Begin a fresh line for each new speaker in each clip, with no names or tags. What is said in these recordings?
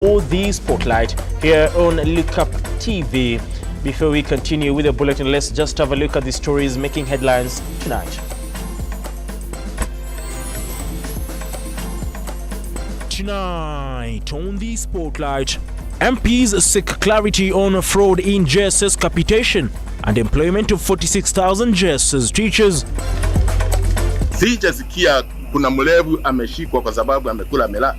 All the spotlight here on Lookuptv. Before we continue with the bulletin, let's just have a look at the stories making headlines tonight. Tonight on the spotlight, MPs seek clarity on fraud in JSS capitation and employment of 46,000 JSS teachers.
Sijasikia kuna mlevu ameshikwa kwa sababu amekula miraa.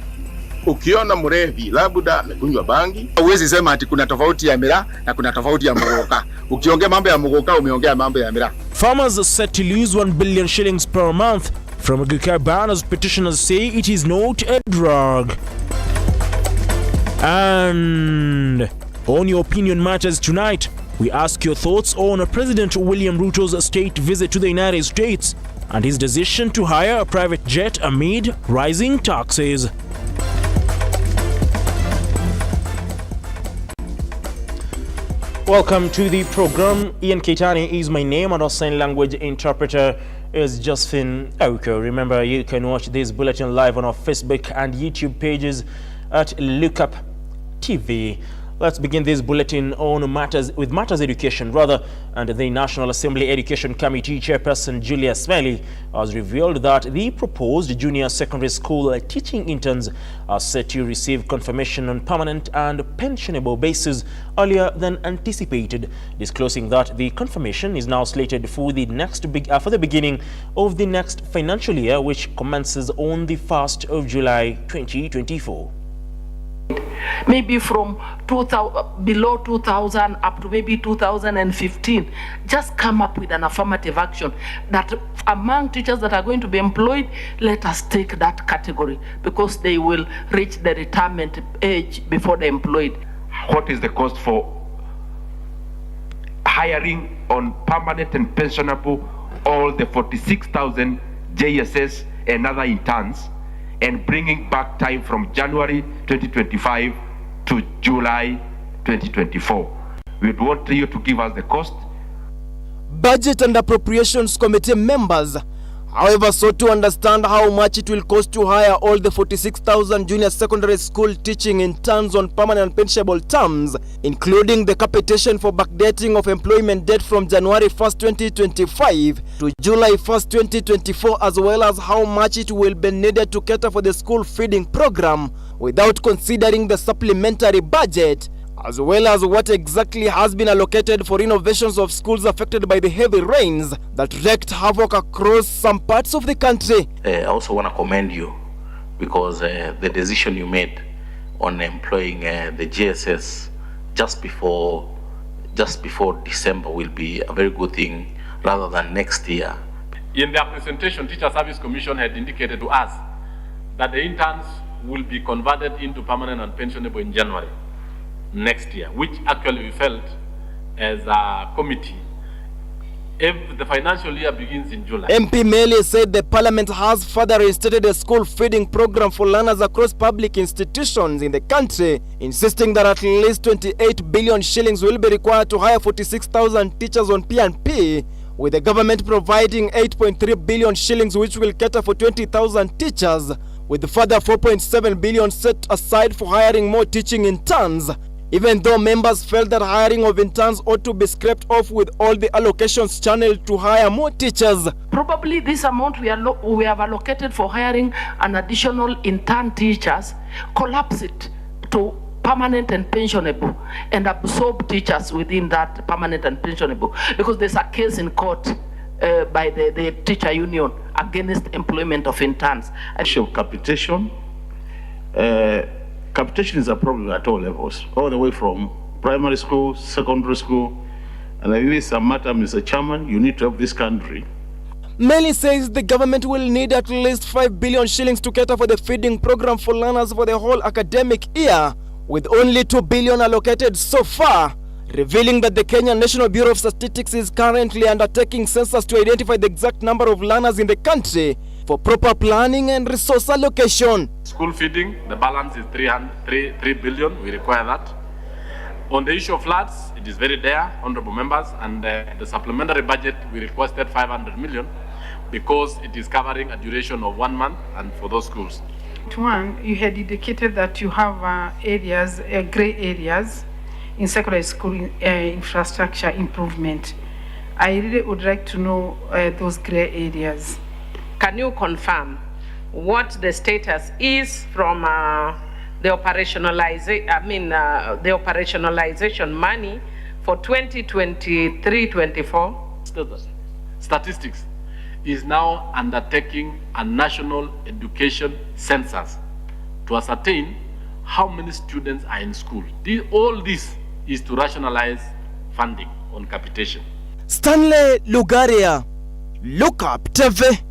Ukiona mrevi labda amekunywa bangi.
Huwezi sema ati kuna tofauti ya miraa na kuna tofauti ya mugoka. Ukiongea mambo ya mugoka umeongea mambo ya miraa.
Farmers set to lose 1 billion shillings per month from agriculture ban as petitioners say it is not a drug. And on Your Opinion Matters tonight, we ask your thoughts on President William Ruto's state visit to the United States and his decision to hire a private jet amid rising taxes. Welcome to the program. Ian Keitani is my name and our sign language interpreter is Josephine Oko. Remember, you can watch this bulletin live on our Facebook and YouTube pages at Lookuptv. Let's begin this bulletin on matters education, and the National Assembly Education Committee Chairperson Julia Smelly has revealed that the proposed junior secondary school teaching interns are set to receive confirmation on permanent and pensionable basis earlier than anticipated, disclosing that the confirmation is now slated for the beginning of the next financial year, which commences on the 1st of July 2024.
Maybe from below 2000 up to maybe 2015, just come up with an affirmative action that among teachers that are going to be employed, let us take that category because they will reach the retirement age before they're employed.
What is the cost for hiring on permanent and pensionable all the 46,000 JSS and other interns, and bringing back time from January 2025 to July 2024. We'd want you to give us the cost.
Budget and Appropriations Committee members, however, sought to understand how much it will cost to hire all the 46,000 junior secondary school teaching interns on permanent and pensionable terms, including the capitation for backdating of employment date from January 1st, 2025 to July 1st, 2024, as well as how much it will be needed to cater for the school feeding program without considering the supplementary budget, as well as what exactly has been allocated for renovations of schools affected by the heavy rains that wreaked havoc across some parts of the country.
I also want to commend you because the decision you made on employing the GSS just before December will be a very good thing rather than next year.
In their presentation, Teacher Service Commission had indicated to us that the interns will be converted into permanent and pensionable in January next year, which actually we felt as a committee, if the financial year begins in July.
MP Mele said the parliament has further instated a school feeding program for learners across public institutions in the country, insisting that at least 28 billion shillings will be required to hire 46,000 teachers on P&P, with the government providing 8.3 billion shillings which will cater for 20,000 teachers, with the further 4.7 billion set aside for hiring more teaching interns, even though members felt that hiring of interns ought to be scrapped off with all the allocations channeled to hire more teachers.
Probably this amount we have allocated for hiring an additional intern teachers, collapse it to permanent and pensionable and absorb teachers within that permanent and pensionable, because there's a case in court by the teacher union against employment of interns.
Capitation. Capitation is a problem at all levels, all the way from primary school, secondary school, and it is a matter, Mr. Chairman, you need to help this country.
Meli says the government will need at least 5 billion shillings to cater for the feeding program for learners for the whole academic year, with only 2 billion allocated so far, revealing that the Kenya National Bureau of Statistics is currently undertaking census to identify the exact number of learners in the country for proper planning and resource allocation.
School feeding, the balance is 3 billion, we require that. On the issue of floods, it is very dire, honorable members, and the supplementary budget, we requested 500 million because it is covering a duration of 1 month and for those schools.
One, you had indicated that you have areas, gray areas in secondary school infrastructure improvement. I really would like to know those gray areas.
Can you confirm what the status is from the operationalization money for 2023-24?
Statistics is now undertaking a national education census to ascertain how many students are in school. All this is to rationalize funding on capitation.
Stanley Lugaria, Lookuptv,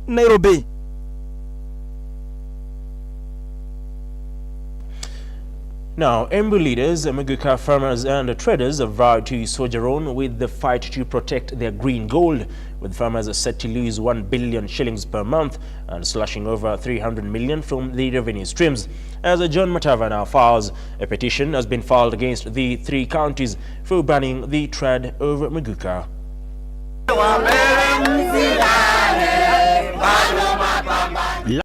Nairobi.
Now, Embu leaders, Muguka farmers and traders have vowed to soldier on with the fight to protect their green gold, with farmers set to lose 1 billion shillings per month and slashing over 300 million from the revenue streams. As John Matava now files, a petition has been filed against the 3 counties for banning the trade of Muguka.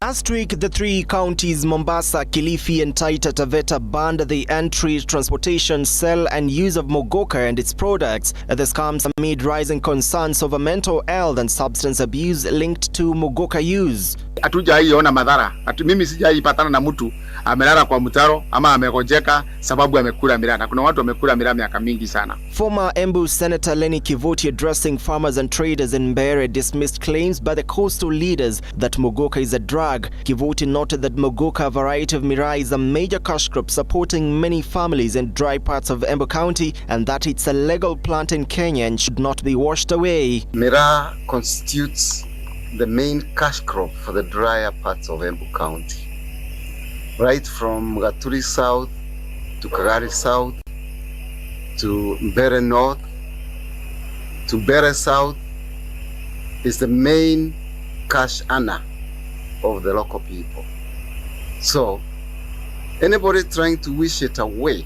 Last week, the 3 counties Mombasa, Kilifi and Taita Taveta banned the entry, transportation, sale and use of Muguka and its products. This comes amid rising concerns over mental health and substance abuse linked to Muguka use.
Hatujaiona madhara. Mimi sijaipatana na mtu amelala kwa mtaro ama amegonjeka sababu amekula miraa. Na kuna watu wamekula miraa miaka mingi sana.
Former Embu Senator Lenny Kivoti, addressing farmers and traders in Mbeere, dismissed claims by the coastal leaders that Muguka is a drug. Kivoti noted that Muguka, a variety of miraa, is a major cash crop supporting many families in dry parts of Embu County, and that it's a legal plant in Kenya and should not be washed away.
Miraa constitutes the main cash crop for the drier parts of Embu County. Right from Gaturi South to Kagari South to Mbeere North to Mbeere South is the main cash earner of the local people. So anybody trying to wish it away,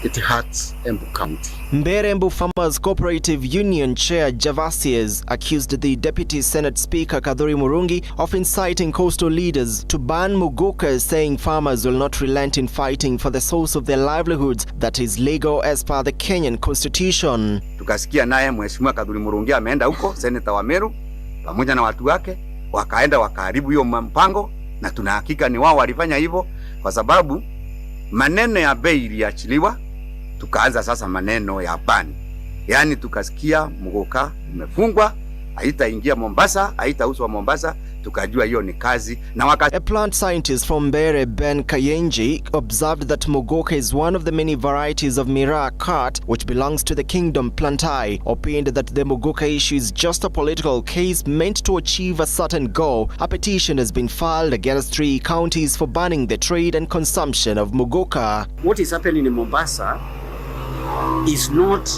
it hurts Embu County.
Mbeere Embu Farmers Cooperative Union Chair Javasias accused the Deputy Senate Speaker Kadhuri Murungi of inciting coastal leaders to ban Muguka, saying farmers will not relent in fighting for the source of their livelihoods that is legal as per the Kenyan Constitution.
Tukasikia naye Mheshimiwa Kadhuri Murungi ameenda huko, Senator wa Meru pamoja na watu wake wakaenda wakaharibu hiyo mpango, na tunahakika ni wao walifanya hivyo kwa sababu maneno ya bei iliachiliwa. Tukaanza sasa maneno ya ban. Yani tukasikia Muguka imefungwa, haitaingia Mombasa, haitauzwa Mombasa, tukajua hiyo ni kazi na
A plant scientist from Mbeere, Ben Kayenji, observed that Muguka is one of the many varieties of miraa cut which belongs to the kingdom plantae, opined that the Muguka issue is just a political case meant to achieve a certain goal. A petition has been filed against 3 counties for banning the trade and consumption of Muguka.
What is happening in Mombasa is not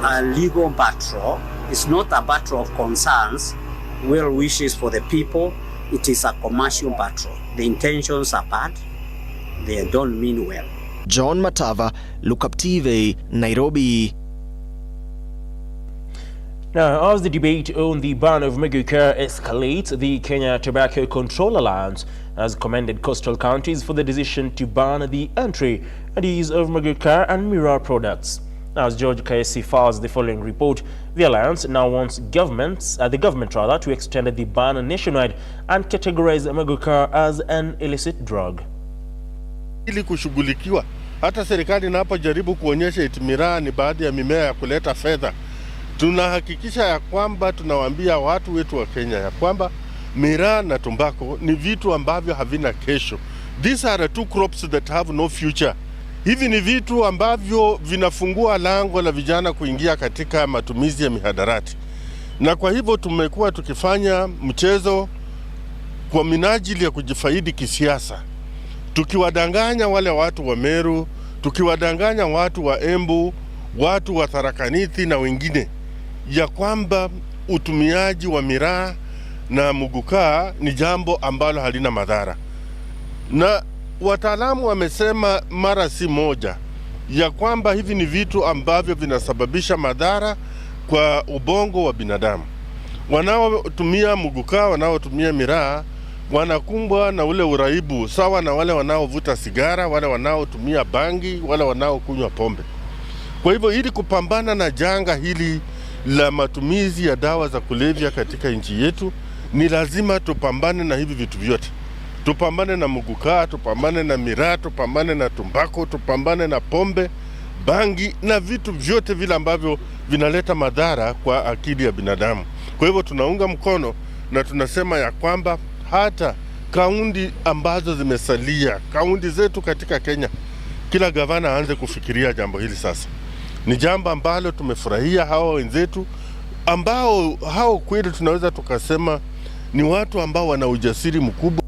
a legal battle. It's not a battle of concerns, well wishes for the people. It is a commercial battle. The intentions are bad. They don't mean well.
John Matava, Lookuptv, Nairobi.
Now, as the debate on the ban of Muguka escalates, the Kenya Tobacco Control Alliance has commended coastal counties for the decision to ban the entry and use of Muguka and miraa products. As George Kaesi files the following report, the alliance now wants the government to extend the ban nationwide and categorize Muguka as an illicit drug.
Ili kushughulikiwa, hata serikali inapojaribu kuonyesha eti miraa ni baadhi ya mimea ya kuleta fedha, tunahakikisha ya kwamba tunawaambia watu wetu wa Kenya ya kwamba miraa na tumbako ni vitu ambavyo havina kesho. These are the 2 crops that have no future. Hivi ni vitu ambavyo vinafungua lango la vijana kuingia katika matumizi ya mihadarati. Na kwa hivyo tumekuwa tukifanya mchezo kwa minajili ya kujifaidi kisiasa. Tukiwadanganya wale watu wa Meru, tukiwadanganya watu wa Embu, watu wa Tharaka Nithi na wengine ya kwamba utumiaji wa miraa na Muguka ni jambo ambalo halina madhara. Na wataalamu wamesema mara si moja ya kwamba hivi ni vitu ambavyo vinasababisha madhara kwa ubongo wa binadamu. Wanaotumia Muguka, wanaotumia miraa wanakumbwa na ule uraibu sawa na wale wanaovuta sigara, wale wanaotumia bangi, wale wanaokunywa pombe. Kwa hivyo ili kupambana na janga hili la matumizi ya dawa za kulevya katika nchi yetu, ni lazima tupambane na hivi vitu vyote. Tupambane na muguka, tupambane na miraa, tupambane na tumbako, tupambane na pombe, bangi na vitu vyote vile ambavyo vinaleta madhara kwa akili ya binadamu. Kwa hivyo tunaunga mkono na tunasema ya kwamba hata kaunti ambazo zimesalia, kaunti zetu katika Kenya, kila gavana aanze kufikiria jambo hili sasa. Ni jambo ambalo tumefurahia hawa wenzetu ambao hao kweli tunaweza tukasema ni watu ambao wana ujasiri mkubwa.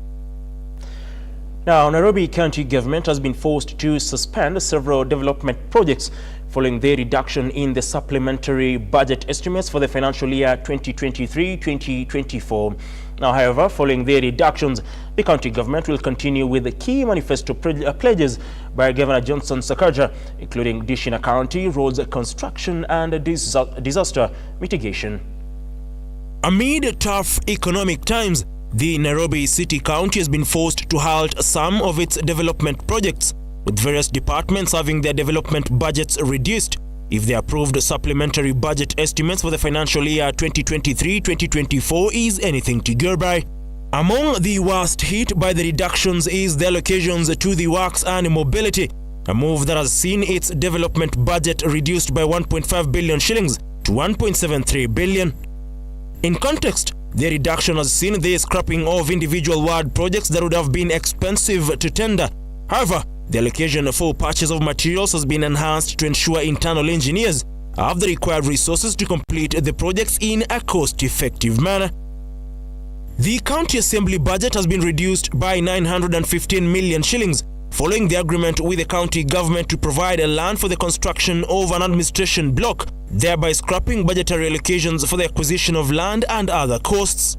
Now, Nairobi County government has been forced to suspend several development projects following the reduction in the supplementary budget estimates for the financial year 2023-2024. Now, however, following the reductions, the county government will continue with the key manifesto pledges by Governor Johnson Sakaja, including dishing a county, roads construction and disaster mitigation. Amid tough economic times, the Nairobi City County has been forced to halt some of its development projects, with various departments having their development budgets reduced if the approved supplementary budget estimates for the financial year 2023-2024 is anything to go by. Among the worst hit by the reductions is the allocations to the works and mobility, a move that has seen its development budget reduced by 1.5 billion shillings to 1.73 billion. In context, the reduction has seen the scrapping of individual ward projects that would have been expensive to tender. However, the allocation for purchase of materials has been enhanced to ensure internal engineers have the required resources to complete the projects in a cost-effective manner. The county assembly budget has been reduced by 915 million shillings following the agreement with the county government to provide a land for the construction of an administration block, thereby scrapping budgetary allocations for the acquisition of land and other costs.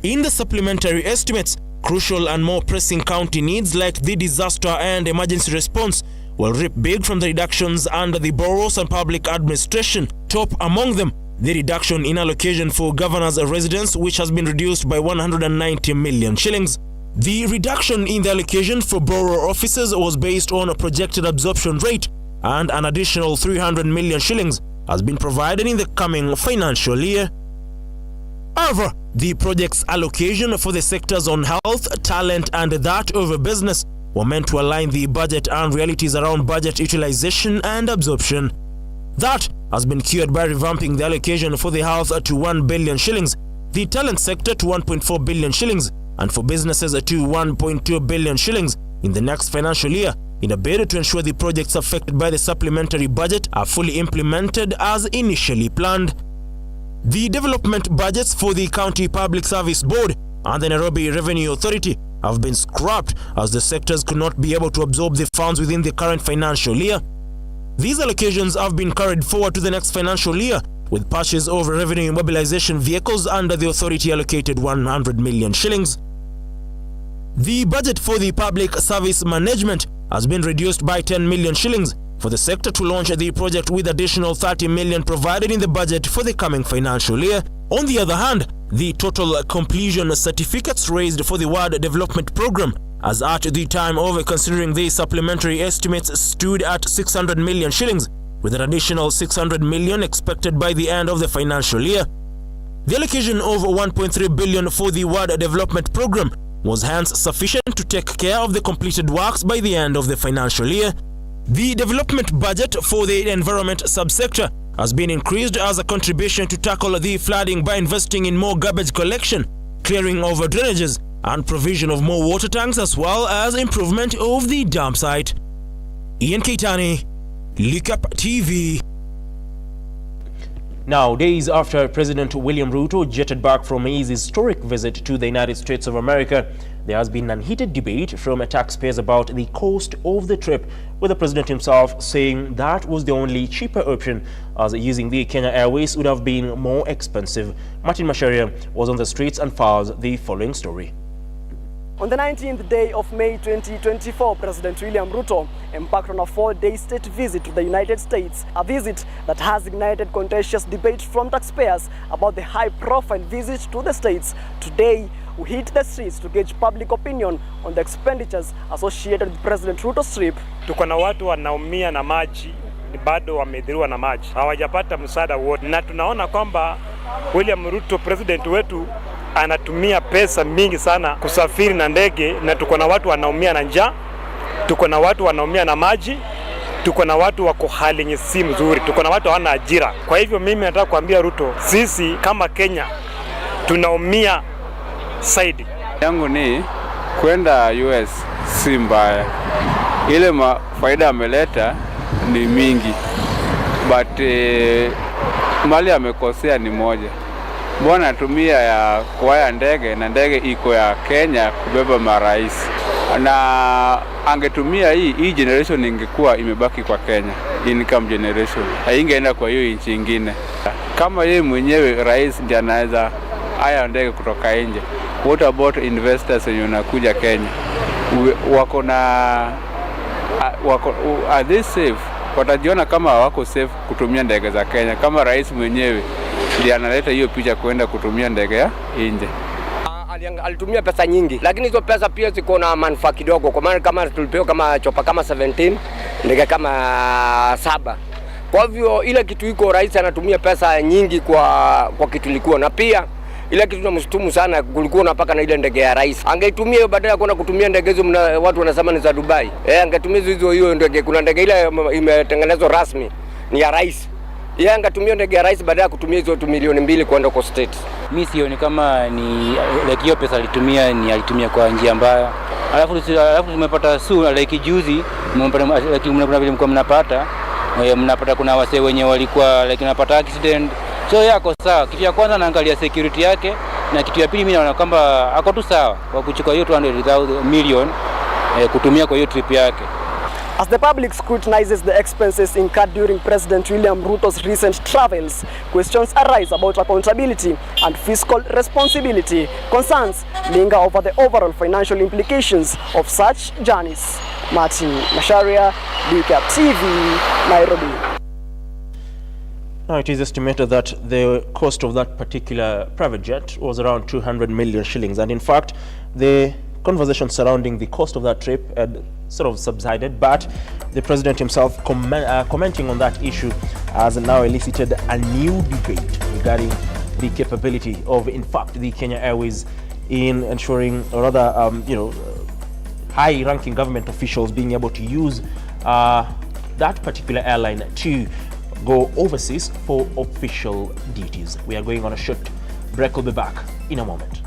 In the supplementary estimates, crucial and more pressing county needs like the disaster and emergency response will reap big from the reductions under the boroughs and public administration. Top among them, the reduction in allocation for governor's residence, which has been reduced by 190 million shillings. The reduction in the allocation for borough offices was based on a projected absorption rate, and an additional 300 million shillings has been provided in the coming financial year. However, the project's allocation for the sectors on health, talent and that of business were meant to align the budget and realities around budget utilization and absorption. That has been cured by revamping the allocation for the health to 1 billion shillings, the talent sector to 1.4 billion shillings, and for businesses to 1.2 billion shillings in the next financial year, in a bid to ensure the projects affected by the supplementary budget are fully implemented as initially planned. The development budgets for the County Public Service Board and the Nairobi Revenue Authority have been scrapped as the sectors could not be able to absorb the funds within the current financial year. These allocations have been carried forward to the next financial year, with purchase of revenue mobilization vehicles under the authority allocated 100 million shillings. The budget for the public service management has been reduced by 10 million shillings for the sector to launch the project, with additional 30 million provided in the budget for the coming financial year. On the other hand, the total completion certificates raised for the ward development program, as at the time of considering the supplementary estimates, stood at 600 million shillings, with an additional 600 million expected by the end of the financial year. The allocation of 1.3 billion for the ward development program was hence sufficient to take care of the completed works by the end of the financial year. The development budget for the environment subsector has been increased as a contribution to tackle the flooding by investing in more garbage collection, clearing of drainages, and provision of more water tanks, as well as improvement of the dump site. Ian Keitani, Lookuptv. Now, days after President William RUTO jetted back from his historic visit to the United States of America, there has been an heated debate from taxpayers about the cost of the trip, with the president himself saying that was the only cheaper option, as using the Kenya Airways would have been more expensive. Martin Masharia was on the streets and files the following story.
On the 19th day of May 2024, President William RUTO embarked on a 4-day state visit to the United States, a visit that has ignited contentious debate from taxpayers about the high-profile visit to the States. Today, who hit the streets to gauge public opinion on the expenditures associated with President Ruto's trip.
Tuko na watu wanaumia na maji, bado wamedhiriwa na maji, hawajapata msaada wote, na tunaona kwamba William Ruto president wetu anatumia pesa mingi sana kusafiri na ndege, na tuko na watu wanaumia na njaa, tuko na watu wanaumia na maji, tuko na watu wako hali yenye si mzuri, tuko na watu hawana ajira. Kwa hivyo mimi nataka kuambia Ruto, sisi kama Kenya tunaumia zaidi.
Yangu ni kwenda US si mbaya, ile faida ameleta ni mingi, but mali amekosea ni moja. Mbona tumia ya kuwaya ndege na ndege iko ya Kenya kubeba marais, na angetumia hii generation ingekuwa imebaki kwa Kenya, income generation haingeenda kwa hiyo nchi nyingine. Kama yeye mwenyewe rais ndiye anaweza haya ndege kutoka nje, what about investors wenye wanakuja Kenya? Are they safe? Watajiona kama wako safe kutumia ndege za Kenya kama rais mwenyewe ndiye analeta hiyo picha kwenda kutumia ndege ya nje?
Alitumia pesa nyingi, lakini hizo pesa pia ziko na manufaa kidogo, kwa maana kama tulipewa kama chopa kama 17, ndege kama 7. Kwa hivyo ile kitu iko rais anatumia pesa nyingi kwa kitu ilikuwa, na pia ile kitu tunamshtumu sana, kulikuwa unapaka na ile ndege ya rais. Angeitumia hiyo badala ya kwenda kutumia ndege hizo watu wanasema ni za Dubai. Angetumia hiyo ndege. Kuna ndege ile imetengenezwa rasmi ni ya rais. Yeye angetumia ndege ya rais badala ya kutumia hizo 2 milioni 2 kwenda kwa state.
Mimi sioni kama ni like hiyo pesa alitumia kwa njia mbaya. Alafu tumepata like juzi mnapata kuna wase wenye walikuwa like napata accident. So yako sawa. Kitu ya kwanza naangalia security yake, na kitu ya pili mimi naona kwamba ako tu sawa kwa kuchukua hiyo 200 million kutumia kwa hiyo trip yake.
As the public scrutinizes the expenses incurred during President William Ruto's recent travels, questions arise about accountability and fiscal responsibility. Concerns linger over the overall financial implications of such journeys. Martin Masharia, Lookuptv, Nairobi.
Now, it is estimated that the cost of that particular private jet was around 200 million shillings. And in fact, the conversation surrounding the cost of that trip had sort of subsided, but the president himself commenting on that issue has now elicited a new debate regarding the capability of, in fact, the Kenya Airways in ensuring, or rather, high-ranking government officials being able to use that particular airline to go overseas for official duties. We are going on a short break. We'll be back in a moment.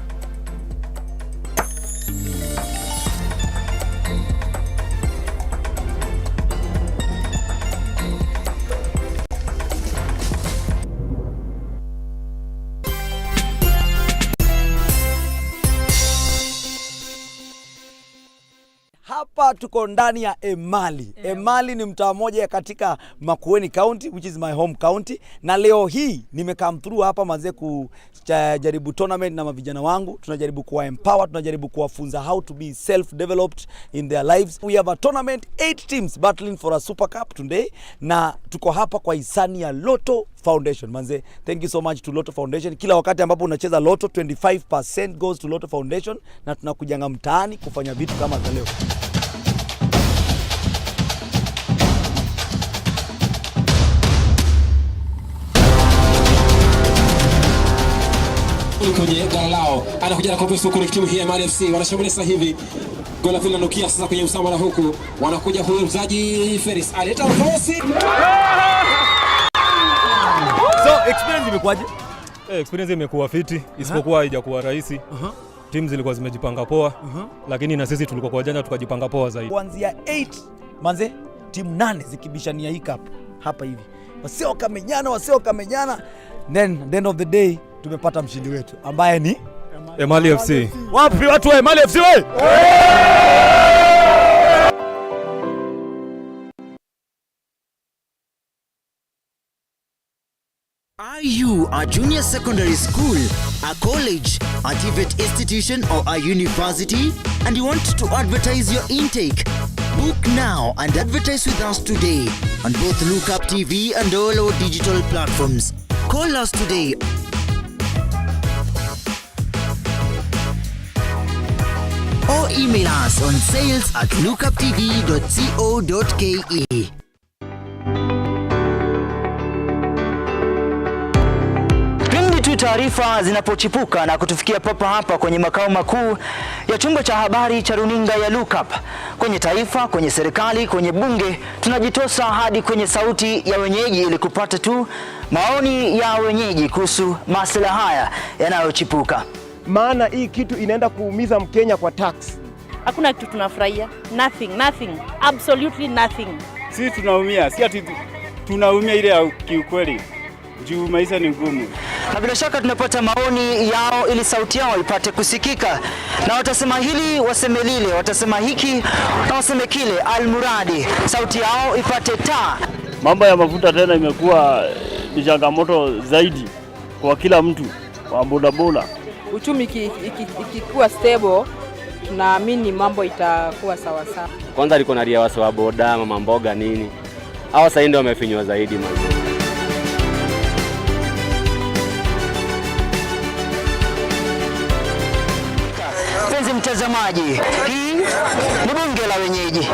Hapa tuko ndani ya Emali. Emali ni mtaa mmoja katika Makueni County, which is my home county. Na leo hii nimecome through hapa manze kujaribu tournament na mavijana wangu. Tunajaribu kuwa empower, tunajaribu kuwafunza how to be self-developed in their lives. We have a tournament, 8 teams battling for a Super Cup today. Na tuko hapa kwa hisani ya RUTO Foundation. Manze, thank you so much to RUTO Foundation. Kila wakati ambapo unacheza RUTO, 25% goes to RUTO Foundation, na tunakujanga mtaani kufanya vitu kama za leo.
Kwenye gala lao anakuja na kompeso huko, timu hii ya Mali FC wanashambulia sasa hivi. Gola vile nukia sasa kwenye usawa, na huku wanakuja huyo mzaji Ferris aleta cross.
So experience imekuwaje?
Experience imekuwa fiti, isipokuwa haijakuwa rahisi. Timu zilikuwa zimejipanga poa, lakini na sisi tulikuwa kwa jana tukajipanga poa zaidi.
Kuanzia 8 manze, timu 8 zikibishania hii cup hapa hivi. Wasio kamenyana, then at the end of the day tumepata mshindi wetu ambaye ni
Mali FC.
Wapi watu wa Mali FC wewe?
Are you a junior secondary school, a college, a TVET institution or a university, and you want to advertise your intake? Book now and advertise with us today on both Lookuptv and all our digital platforms. Call us today or email us on sales@lookuptv.co.ke.
Taarifa zinapochipuka na kutufikia papa hapa kwenye makao makuu ya chumba cha habari cha runinga ya Lookup, kwenye taifa, kwenye serikali, kwenye bunge, tunajitosa hadi kwenye sauti ya wenyeji ili kupata tu maoni ya wenyeji kuhusu masuala haya yanayochipuka.
Maana hii kitu inaenda kuumiza Mkenya kwa tax.
Hakuna kitu tunafurahia. Nothing. Absolutely nothing.
Sisi tunaumia, si ati tunaumia ile ya kiukweli. Juu maisha ni ngumu.
Na bila shaka tunapata maoni yao ili sauti yao ipate kusikika. Na watasema hili, waseme lile, watasema hiki, na waseme kile, almuradi sauti yao ipate taa.
Mambo ya mafuta tena imekuwa ni changamoto zaidi kwa kila mtu, wa bodaboda.
Uchumi ikikuwa stable, tunaamini mambo itakuwa sawa sawa.
Kwanza liko na ria wasa wa boda, mama mboga nini. Hawa sasa ndio wamefinywa zaidi man.
Mtazamaji, hii ni bunge la wenyeji.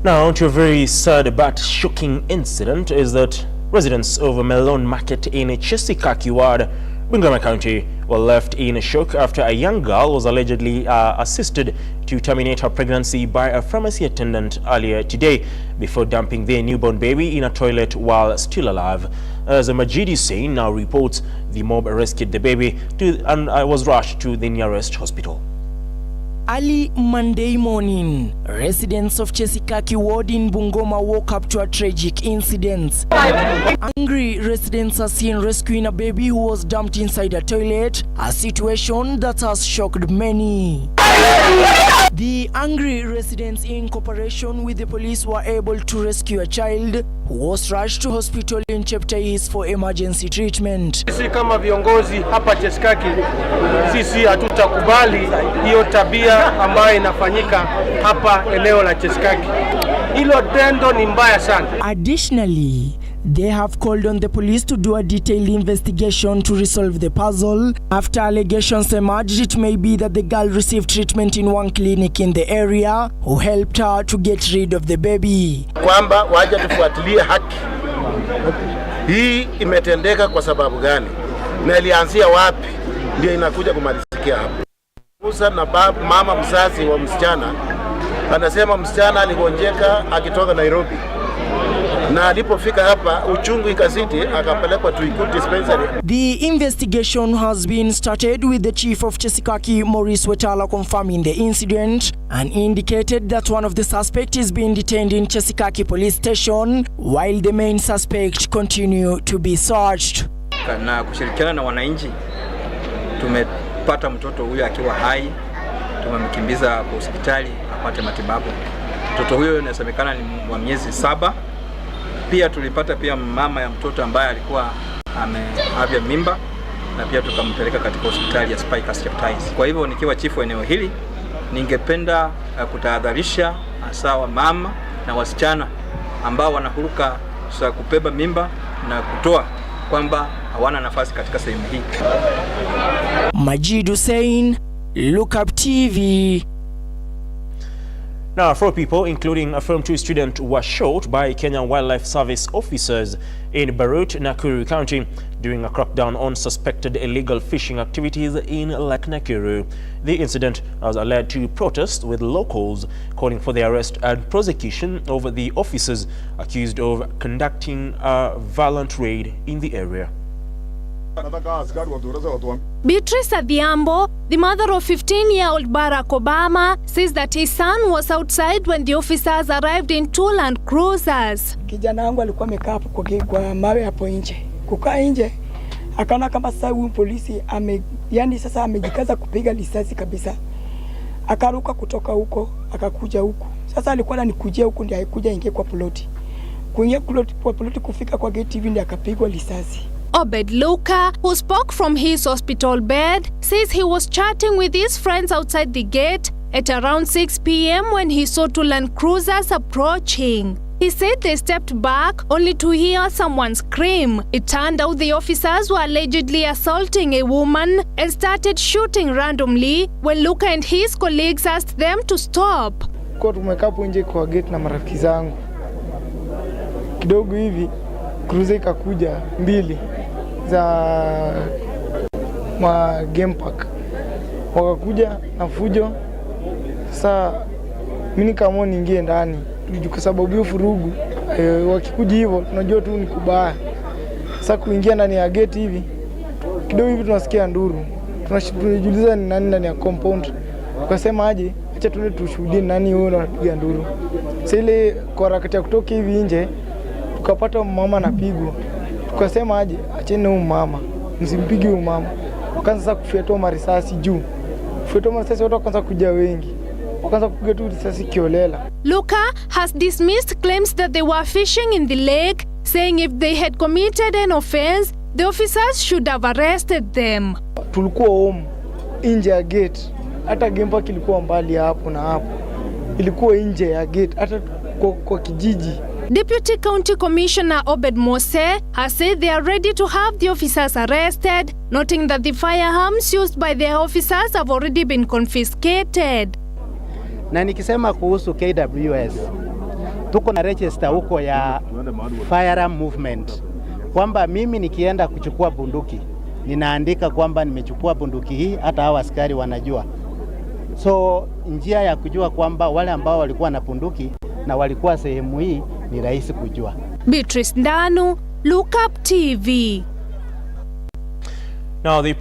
Now, to a very sad but shocking incident is that residents of a melon market in Chesikaki ward, Bungoma County, were left in shock after a young girl was allegedly assisted to terminate her pregnancy by a pharmacy attendant earlier today before dumping their newborn baby in a toilet while still alive. As Majidi Hussein now reports, the mob rescued the baby and was rushed to the nearest hospital.
Early Monday morning, residents of Chesikaki ward in Bungoma woke up to a tragic incident. Angry residents are seen rescuing a baby who was dumped inside a toilet, a situation that has shocked many. The angry residents, in cooperation with the police, were able to rescue a child who was rushed to hospital in Cheptais for emergency treatment.
Sisi kama viongozi hapa Chesikaki, sisi hatutakubali hiyo tabia ambayo inafanyika hapa eneo la Chesikaki. Hilo tendo ni mbaya sana.
Additionally, they have called on the police to do a detailed investigation to resolve the puzzle. After allegations emerged, it may be that the girl received treatment in one clinic in the area who helped her to get rid of the baby.
Kwamba waje tufuatilie haki. Hii imetendeka kwa sababu gani? Na ilianzia wapi? Ndio inakuja kumalizikia hapo. Musa na mama mzazi wa msichana anasema msichana aligonjeka akitoka Nairobi. Na alipofika hapa uchungu ikazidi akapelekwa Tuikulu dispensary.
The investigation has been started with the chief of Chesikaki, Maurice Wetala, confirming the incident and indicated that one of the suspects is being detained in Chesikaki police station while the main suspect continue to be searched.
Na kushirikiana na wananchi tumepata mtoto huyo akiwa hai, tumemkimbiza kwa hospitali apate matibabu. Mtoto huyo inasemekana ni wa miezi 7. Pia tulipata pia mama ya mtoto ambaye alikuwa ameavya mimba na pia tukampeleka katika hospitali ya Spikers Cheptais. Kwa hivyo nikiwa chifu eneo hili ningependa kutahadharisha hasa wa mama na wasichana ambao wanahuruka kubeba mimba na kutoa kwamba hawana nafasi katika sehemu hii.
Majid Hussein, Lookuptv.
Now, 4 people, including a Form 2 student, were shot by Kenya Wildlife Service officers in Barut, Nakuru County during a crackdown on suspected illegal fishing activities in Lake Nakuru. The incident has led to protests with locals calling for the arrest and prosecution of the officers accused of conducting a violent raid in the area.
Beatrice Adhiambo, the mother of 15-year-old Barack Obama, says that his son was outside when the officers arrived in 2 Land Cruisers.
Kijana wangu alikuwa amekaa hapo kwa mawe hapo nje. Kukaa nje akaona kama sasa huyu polisi sasa amejikaza kupiga risasi kabisa. Akaruka kutoka huko akakuja huku. Sasa alikuwa ananikujia huku ndio haikuja ingie kwa ploti. kuingia kwa polisi, kufika kwa gate hivi ndiye akapigwa risasi.
Obed Luka, who spoke from his hospital bed, says he was chatting with his friends outside the gate at around 6 p.m. when he saw two Land Cruisers approaching. He said they stepped back only to hear someone scream. It turned out the officers were allegedly assaulting a woman and started shooting randomly when Luka and his colleagues asked them to stop.
Kwa tumekaa hapo nje kwa gate na marafiki zangu. Kidogo hivi cruiser ikakuja mbili za game park. Wakakuja na fujo. Sasa mimi kama niingie ndani kwa sababu hiyo furugu wakikuja hivyo tunajua tu ni kubaya. Sasa kuingia ndani ya gate hivi kidogo hivi tunasikia nduru. Tunajiuliza ni nani ndani ya compound. Tukasema aje acha tuende tushuhudie nani huyo anapiga nduru. Sasa ile kwa harakati ya kutoka hivi nje tukapata mama anapigwa. Tukasema aje acheni huyo mama, msimpige huyo mama. Wakaanza sasa kufyatua marisasi juu. Kufyatua marisasi watu wakaanza kuja wengi. Wakaanza kupiga tu risasi kiolela.
Luka has dismissed claims that they were fishing in the lake, saying if they had committed an offense, the officers should have arrested them.
Tulikuwa home nje ya gate. Hata game park ilikuwa mbali hapo na hapo. Ilikuwa nje ya gate hata kwa kijiji.
Deputy County Commissioner Obed Mose has said they are ready to have the officers arrested, noting that the firearms used by the officers have already been confiscated.
Na nikisema kuhusu KWS, tuko na register huko ya firearm movement, kwamba mimi nikienda kuchukua bunduki, ninaandika kwamba nimechukua bunduki hii, hata hawa askari wanajua. So njia ya kujua kwamba wale ambao walikuwa na bunduki na walikuwa sehemu hii ni rahisi kujua.
Beatrice Ndanu, Lookuptv.
Now, the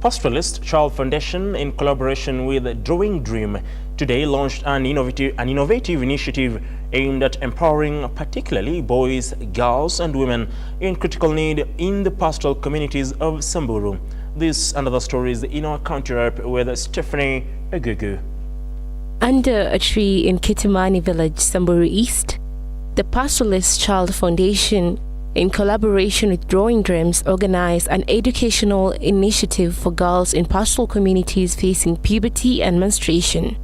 Pastoralist Child Foundation, in collaboration with Drawing Dream, today launched an innovative initiative aimed at empowering particularly boys, girls and women in critical need in the pastoral communities of Samburu. This and other stories in our county rep with Stephanie Egugu.
Under a tree in Kitimani village, Samburu East, the Pastoralist Child Foundation, in collaboration with Drawing Dreams, organized an educational initiative for girls in pastoral communities facing puberty and menstruation.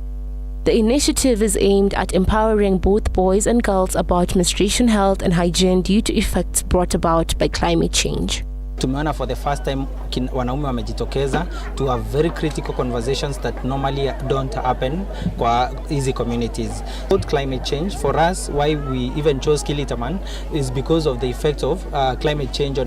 The initiative is aimed at empowering both boys and girls about menstruation health and hygiene due to effects brought about by climate change.
Tumeona for the first time wanaume wamejitokeza to have very critical conversations that normally don't happen kwa easy communities. About climate change, for us, why we even chose Kilitaman is because of the effects of climate change.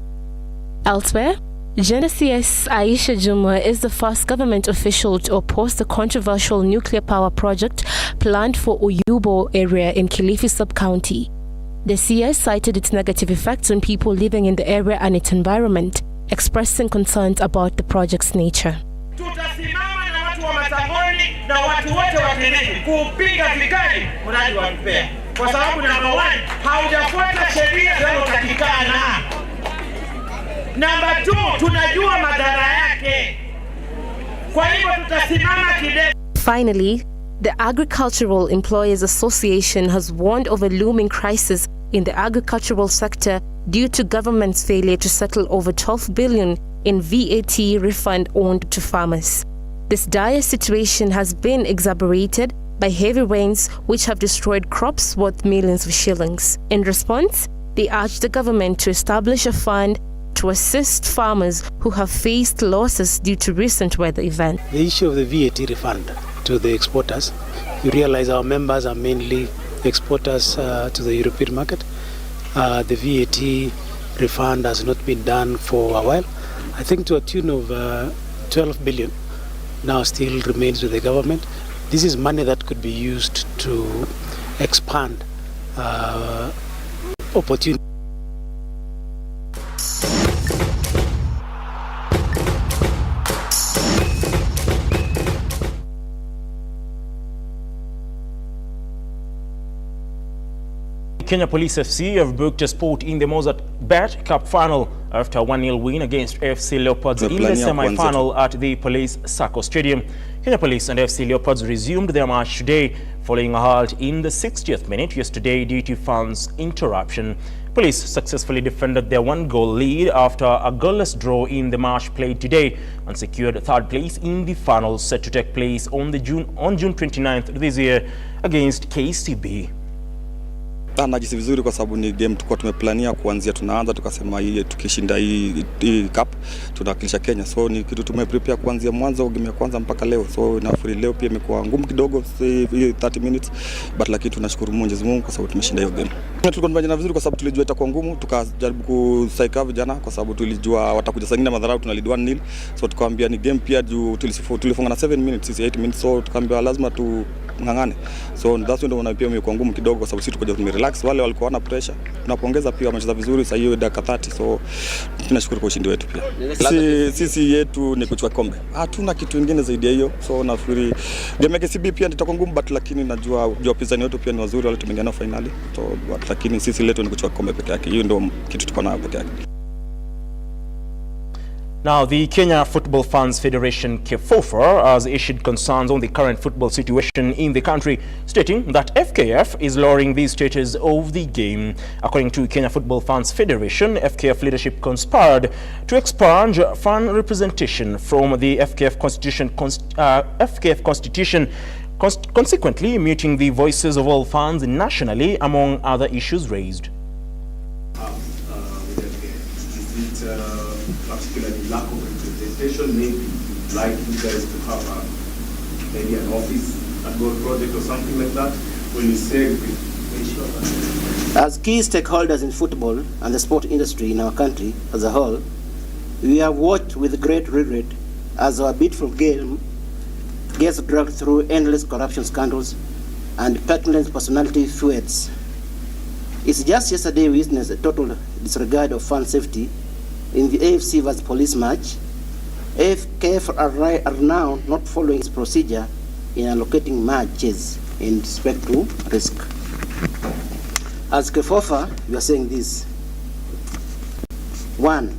Elsewhere, Genesis Aisha Juma is the first government official to oppose the controversial nuclear power project planned for Uyubo area in Kilifi sub-county. The CS cited its negative effects on people living in the area and its environment, expressing concerns about the project's nature.
Tutasimama na watu wa Matangoni na watu wote wa Kilifi kupinga vikali mradi wa Mpea. Kwa sababu number 1, haujafuata sheria zinazotakikana. Number 2, tunajua madhara yake. Kwa hivyo tutasimama kidete.
Finally, the Agricultural Employers Association has warned of a looming crisis in the agricultural sector due to government's failure to settle over 12 billion in VAT refund owed to farmers. This dire situation has been exacerbated by heavy rains which have destroyed crops worth millions of shillings. In response, they urged the government to establish a fund to assist farmers who have faced losses due to recent weather events.
The issue of the VAT refund to the exporters, you realize our members are mainly exporters to the European market. The VAT refund has not been done for a while. I think to a tune of 12 billion now still remains with the government. This is money that could be used to expand opportunities.
Kenya Police FC have booked a spot in the Mozart Bet Cup final after a 1-0 win against FC Leopards in the semi-final at the Police Sacco Stadium. Kenya Police and FC Leopards resumed their match today following a halt in the 60th minute yesterday due to fans' interruption. Police successfully defended their 1-goal lead after a goalless draw in the match played today and secured third place in the final set to take place on June 29th this year against KCB.
Najisi vizuri kwa sababu ni game tulikuwa tumeplania kuanzia tunaanza tukasema hii tukishinda hii cup tunawakilisha Kenya, so ni kitu tumeprepare kuanzia mwanzo game ya kwanza mpaka leo, so nafikiri leo pia imekuwa ngumu kidogo 30 minutes but lakini tunashukuru Mwenyezi Mungu kwa sababu tumeshinda hiyo game. Tulikuwa tumejana vizuri kwa sababu tulijua itakuwa ngumu, tukajaribu kusaika vijana kwa sababu tulijua watakuja sangina madharau, tunalid 1-0, so tukaambia ni game pia juu tulifunga na 7 minutes sisi 8 minutes, so tukaambia lazima ngangane, so that's when wana pia imekuwa ngumu kidogo kwa sababu sisi tukaja tumerelax, wale walikuwa na pressure, tunapongeza pia wamecheza vizuri sasa hiyo dakika 30, so tunashukuru kwa ushindi wetu pia. Sisi yetu ni kuchukua kombe, hatuna kitu kingine zaidi ya hiyo, so nafikiri game ya KCB pia itakuwa ngumu but lakini najua wapinzani wetu pia ni wazuri, wale tumeingia finali, so lakini sisi letu ni kuchukua kombe pekee yake, hiyo ndio kitu tuko nayo pekee yake.
Now, the Kenya Football Fans Federation (KFOFA) has issued concerns on the current football situation in the country, stating that FKF is lowering the status of the game. According to Kenya Football Fans Federation, FKF leadership conspired to expunge fan representation from the FKF constitution, consequently muting the voices of all fans nationally, among other issues raised.
Particularly lack of representation, maybe you'd like you guys to have maybe an office, a gold project or something like that, when you say
as key stakeholders in football and the sport industry in our country as a whole, we have watched with great regret as our bid for game gets dragged through endless corruption scandals and petulant personality feuds. It's just yesterday we witnessed a total disregard of fan safety in the AFC vs Police match. FKF are now not following its procedure in allocating matches in respect to risk. As KFOFA, we are saying this. 1.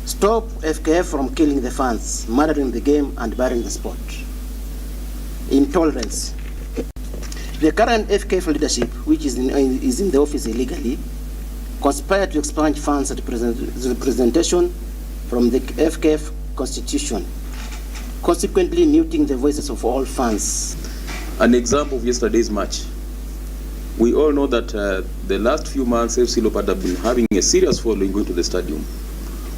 Stop FKF from killing the fans, murdering the game and burying the sport. Intolerance. The current FKF leadership, which is in the office illegally, conspired to expunge fans' representation from the FKF constitution, consequently muting the voices of all fans.
An example of yesterday's match. We all know that the last few months FC Leopards have been having a serious following going to the stadium.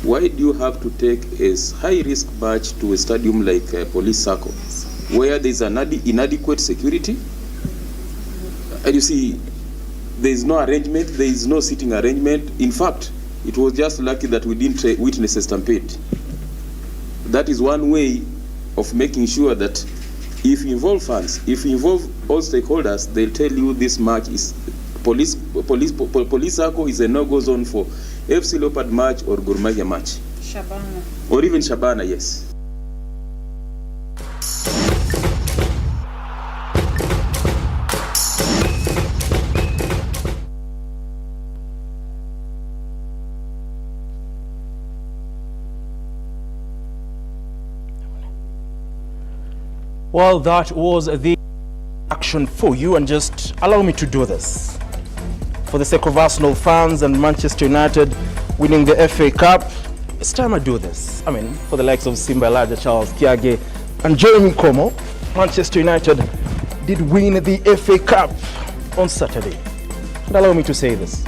Why do you have to take a high-risk match to a stadium like Police Sacco, where there is an inadequate security? And you see, there is no arrangement, there is no seating arrangement. In fact, it was just lucky that we didn't witness a stampede. That is one way of making sure that if you involve fans, if you involve all stakeholders, they'll tell you this match is Police Sacco is a no-go zone for FC Leopard match or Gor Mahia match.
Shabana.
Or even Shabana, yes.
Well, that was the action for you, and just allow me to do this. For the sake of Arsenal fans and Manchester United winning the FA Cup, it's time I do this. I mean, for the likes of Simba Elijah, Charles Kiage and Jeremy Como, Manchester United did win the FA Cup on Saturday. And allow me to say this.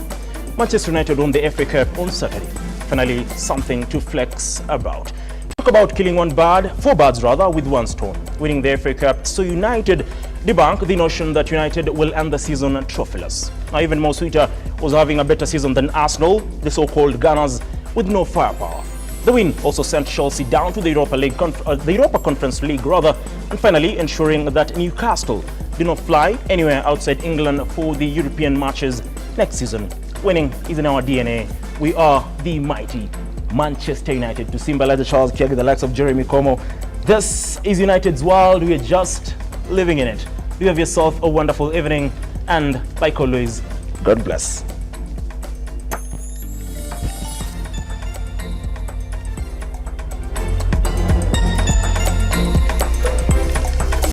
Manchester United won the FA Cup on Saturday. Finally, something to flex about. Talk about killing four birds with one stone. Winning the FA Cup, so United debunk the notion that United will end the season trophyless. Now, even Mo Sweeter was having a better season than Arsenal, the so-called Gunners, with no firepower. The win also sent Chelsea down to the Europa Conference League and finally ensuring that Newcastle do not fly anywhere outside England for the European matches next season. Winning is in our DNA. We are the mighty Manchester United. To Simba Elijah, Charles Kiage, the likes of Jeremy Como, this is United's world. We are just living in it. You have yourself a wonderful evening, and like always,
God bless.